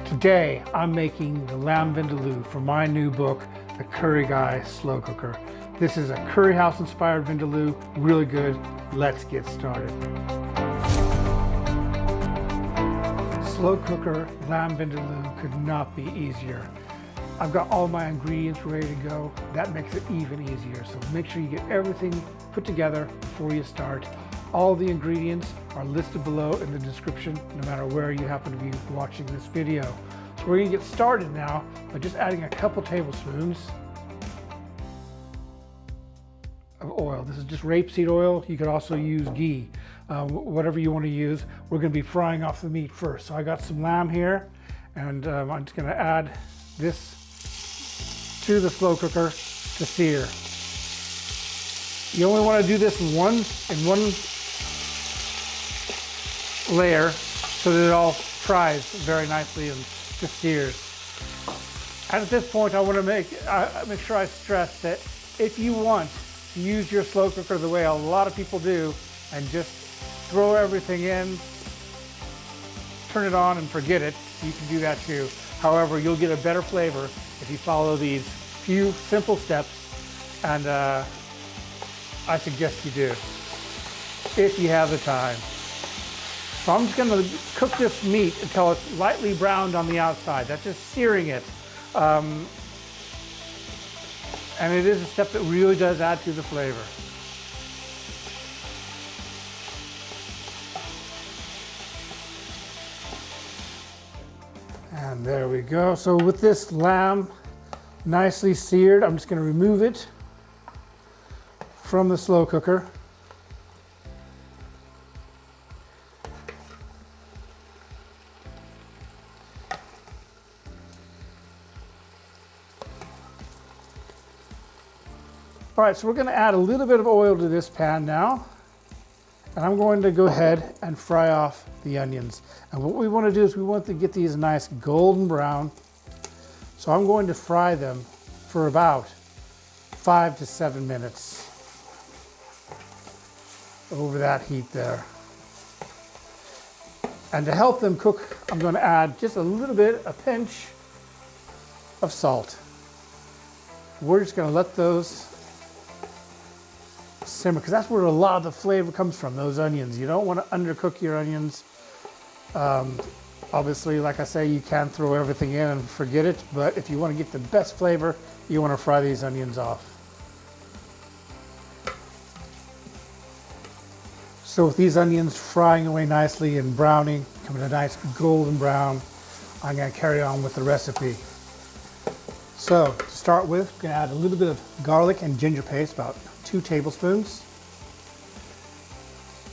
Today, I'm making the lamb vindaloo for my new book, The Curry Guy Slow Cooker. This is a curry house inspired vindaloo, really good. Let's get started. Slow cooker lamb vindaloo could not be easier. I've got all my ingredients ready to go. That makes it even easier. So make sure you get everything put together before you start. All the ingredients are listed below in the description, no matter where you happen to be watching this video. So we're gonna get started now by just adding a couple tablespoons of oil. This is just rapeseed oil. You could also use ghee, whatever you want to use. We're gonna be frying off the meat first. So I got some lamb here, and I'm just gonna add this to the slow cooker to sear. You only want to do this in one layer so that it all fries very nicely and just sears. And at this point, I want to make sure I stress that if you want to use your slow cooker the way a lot of people do and just throw everything in, turn it on and forget it, you can do that too. However, you'll get a better flavor if you follow these few simple steps, and I suggest you do, if you have the time. So I'm just gonna cook this meat until it's lightly browned on the outside. That's just searing it. And it is a step that really does add to the flavor. And there we go. So with this lamb nicely seared, I'm just gonna remove it from the slow cooker. All right, so we're gonna add a little bit of oil to this pan now, and I'm going to go ahead and fry off the onions. And what we wanna do is we want to get these nice golden brown. So I'm going to fry them for about 5 to 7 minutes over that heat there. And to help them cook, I'm going to add just a little bit, a pinch of salt. We're just going to let those simmer, because that's where a lot of the flavor comes from, those onions. You don't want to undercook your onions. Obviously, like I say, you can throw everything in and forget it, but if you want to get the best flavor, you want to fry these onions off. So with these onions frying away nicely and browning, becoming a nice golden brown, I'm going to carry on with the recipe. So to start with, I'm going to add a little bit of garlic and ginger paste, about 2 tablespoons.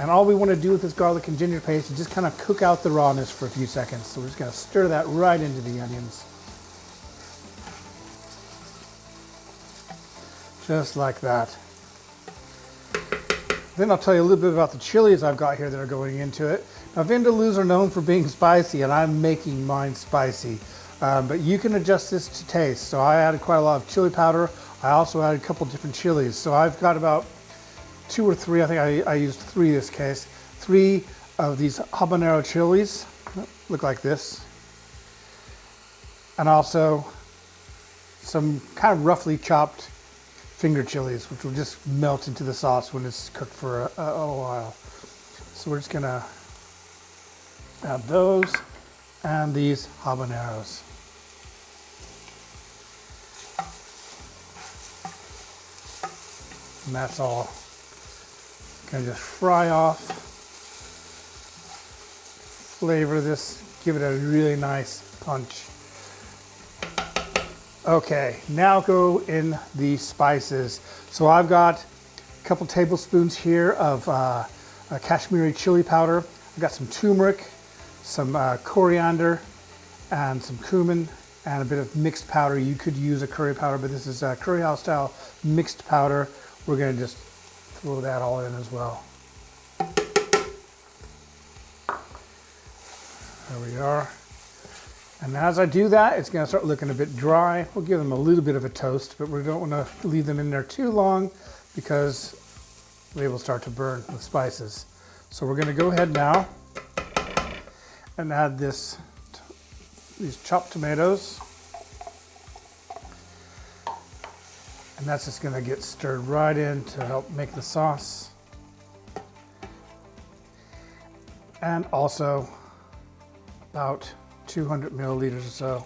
And all we want to do with this garlic and ginger paste is just kind of cook out the rawness for a few seconds. So we're just going to stir that right into the onions. Just like that. Then I'll tell you a little bit about the chilies I've got here that are going into it. Now, vindaloos are known for being spicy, and I'm making mine spicy. But you can adjust this to taste. So I added quite a lot of chili powder. I also added a couple different chilies. So I've got about 2 or 3, I think I used 3 this case. 3 of these habanero chilies, look like this. And also some kind of roughly chopped finger chilies, which will just melt into the sauce when it's cooked for a while. So we're just gonna add those and these habaneros. And that's all. Gonna just fry off, flavor this, give it a really nice punch. Okay, now go in the spices. So I've got a couple tablespoons here of Kashmiri chili powder. I've got some turmeric, some coriander, and some cumin, and a bit of mixed powder. You could use a curry powder, but this is a curry house style mixed powder. We're gonna just throw that all in as well. There we are. And as I do that, it's going to start looking a bit dry. We'll give them a little bit of a toast, but we don't want to leave them in there too long because they will start to burn with spices. So we're going to go ahead now and add this these chopped tomatoes. And that's just gonna get stirred right in to help make the sauce. And also about 200 milliliters or so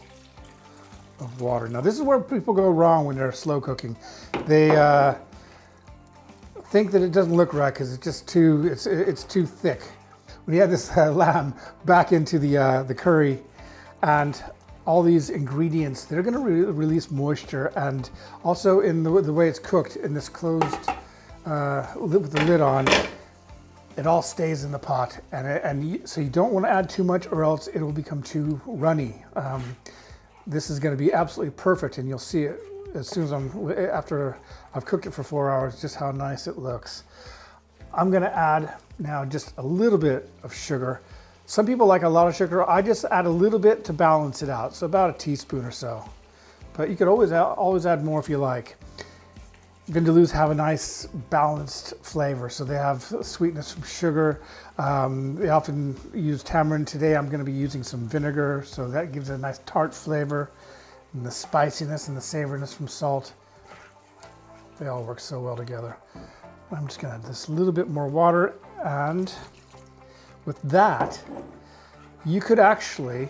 of water. Now this is where people go wrong when they're slow cooking. They think that it doesn't look right because it's just it's too thick. When you add this lamb back into the curry and all these ingredients, they're going to release moisture, and also in the way it's cooked in this closed with the lid on, it all stays in the pot, so you don't want to add too much or else it will become too runny. This is going to be absolutely perfect, and you'll see it as soon as after I've cooked it for 4 hours, just how nice it looks. I'm going to add now just a little bit of sugar. Some people like a lot of sugar. I just add a little bit to balance it out, so about a teaspoon or so. But you could always add more if you like. Vindaloos have a nice balanced flavor, so they have sweetness from sugar. They often use tamarind. Today I'm going to be using some vinegar, so that gives it a nice tart flavor. And the spiciness and the savoriness from salt, they all work so well together. I'm just going to add this little bit more water, and with that, you could actually,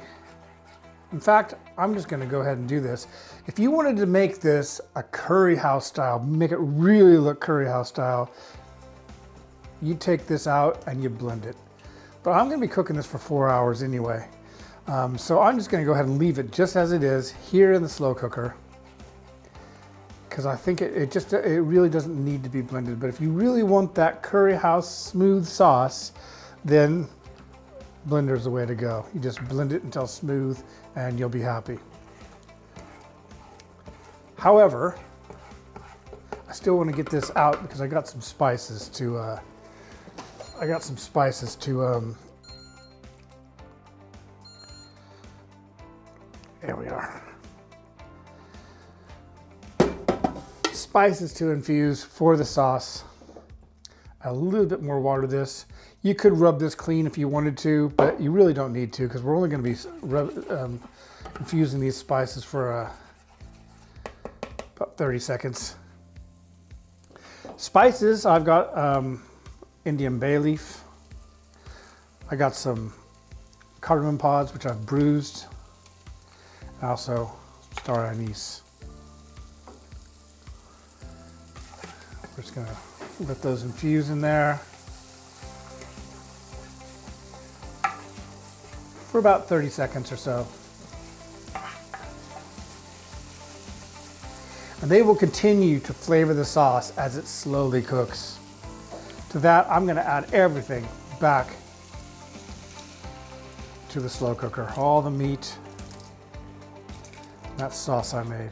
in fact, I'm just going to go ahead and do this. If you wanted to make this a curry house style, make it really look curry house style, you take this out and you blend it. But I'm going to be cooking this for 4 hours anyway. So I'm just going to go ahead and leave it just as it is here in the slow cooker, because I think it really doesn't need to be blended. But if you really want that curry house smooth sauce, then blender's the way to go. You just blend it until smooth and you'll be happy. However, I still want to get this out because I got some spices to there we are. Spices to infuse for the sauce. Add a little bit more water to this. You could rub this clean if you wanted to, but you really don't need to because we're only going to be infusing these spices for about 30 seconds. Spices, I've got Indian bay leaf. I got some cardamom pods, which I've bruised. And also star anise. We're just going to let those infuse in there for about 30 seconds or so. And they will continue to flavor the sauce as it slowly cooks. To that, I'm going to add everything back to the slow cooker. All the meat, that sauce I made.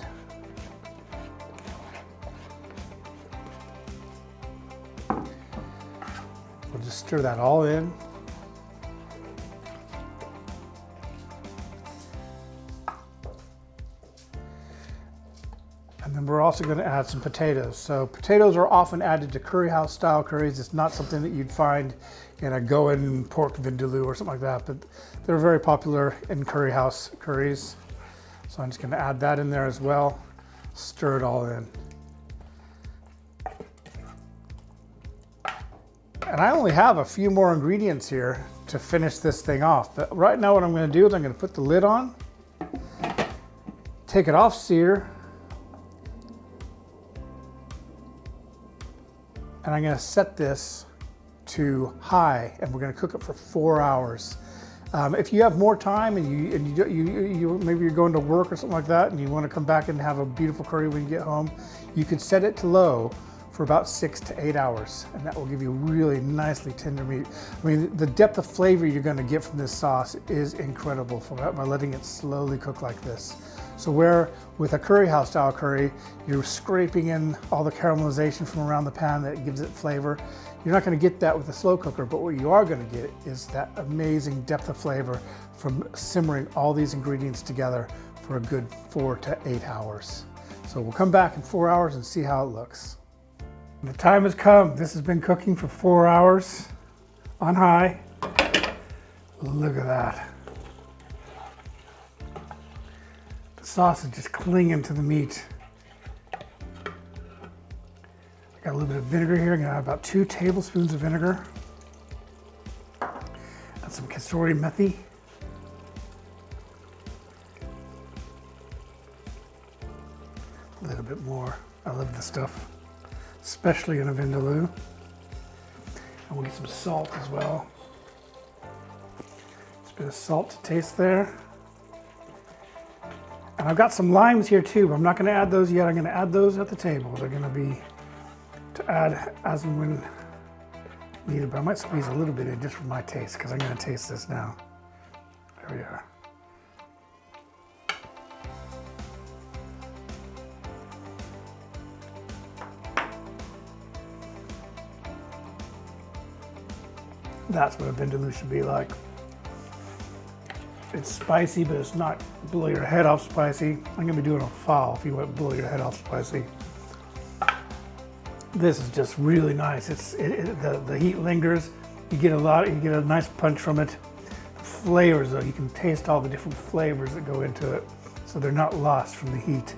We'll just stir that all in. And then we're also going to add some potatoes. So potatoes are often added to curry house style curries. It's not something that you'd find in a Goan pork vindaloo or something like that, but they're very popular in curry house curries. So I'm just going to add that in there as well. Stir it all in. And I only have a few more ingredients here to finish this thing off. But right now what I'm going to do is I'm going to put the lid on, take it off sear, and I'm going to set this to high, and we're going to cook it for 4 hours. If you have more time and you maybe you're going to work or something like that, and you want to come back and have a beautiful curry when you get home, you could set it to low for about 6 to 8 hours, and that will give you really nicely tender meat. I mean, the depth of flavor you're going to get from this sauce is incredible by letting it slowly cook like this. So where with a curry house style curry, you're scraping in all the caramelization from around the pan that gives it flavor, you're not going to get that with a slow cooker, but what you are going to get is that amazing depth of flavor from simmering all these ingredients together for a good 4 to 8 hours. So we'll come back in 4 hours and see how it looks. The time has come. This has been cooking for 4 hours on high. Look at that. The sauce is just clinging to the meat. I got a little bit of vinegar here. I'm gonna add about 2 tablespoons of vinegar. Add some kasuri methi. A little bit more. I love this stuff, especially in a vindaloo. And we'll get some salt as well. Just a bit of salt to taste there. And I've got some limes here too, but I'm not gonna add those yet. I'm gonna add those at the table. They're gonna be to add as and when needed, but I might squeeze a little bit in just for my taste, because I'm gonna taste this now. There we are. That's what a vindaloo should be like. It's spicy, but it's not blow your head off spicy. I'm gonna be doing a foul if you want to blow your head off spicy. This is just really nice. The heat lingers. You get a nice punch from it. The flavors though, you can taste all the different flavors that go into it, so they're not lost from the heat.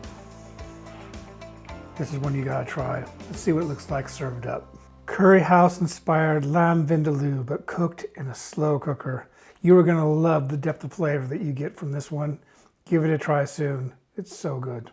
This is one you gotta try. Let's see what it looks like served up. Curry house inspired lamb vindaloo, but cooked in a slow cooker. You are gonna love the depth of flavor that you get from this one. Give it a try soon. It's so good.